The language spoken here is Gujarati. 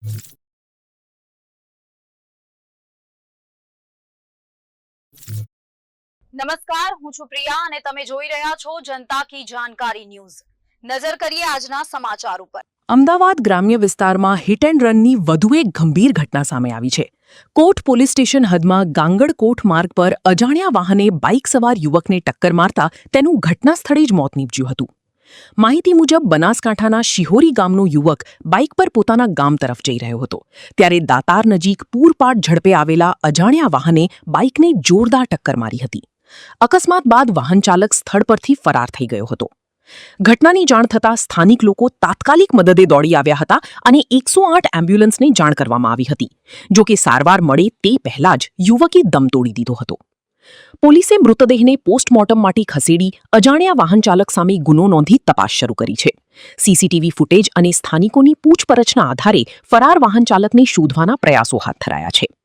નમસ્કાર, હું છું પ્રિયા અને તમે જોઈ રહ્યા છો જનતા કી જાણકારી ન્યૂઝ। નજર કરીએ આજના સમાચાર ઉપર। અમદાવાદ ગ્રામ્ય વિસ્તારમાં હિટ એન્ડ રનની વધુ એક ગંભીર ઘટના સામે આવી છે। કોટ પોલીસ સ્ટેશન હદમાં ગાંગડ-કોટ માર્ગ પર અજાણ્યા વાહને બાઇક સવાર યુવકને ટક્કર મારતા તેનું ઘટના સ્થળે જ મોત નીપજ્યું હતું। માહિતી મુજબ બનાસકાંઠાના શિહોરી ગામનો યુવક બાઇક પર પોતાના ગામ તરફ જઈ રહ્યો હતો ત્યારે દાતાર નજીક પૂરપાટ ઝડપે આવેલા અજાણ્યા વાહને બાઇકને જોરદાર ટક્કર મારી હતી। અકસ્માત બાદ વાહન ચાલક સ્થળ પરથી ફરાર થઈ ગયો હતો। ઘટનાની જાણ થતાં સ્થાનિક લોકો તાત્કાલિક મદદે દોડી આવ્યા હતા અને 108 એમ્બ્યુલન્સને જાણ કરવામાં આવી હતી। જો કે સારવાર મળે તે પહેલા જ યુવકે દમ તોડી દીધો હતો। પોલીસે મૃતદેહને પોસ્ટમોર્ટમ માટે ખસેડી અજાણ્યા વાહન ચાલક સામે ગુનો નોંધી તપાસ શરૂ કરી છે। સીસીટીવી ફૂટેજ અને સ્થાનિકોની પૂછપરછના આધારે ફરાર વાહન ચાલકને શોધવાના પ્રયાસો હાથ ધરાયા છે।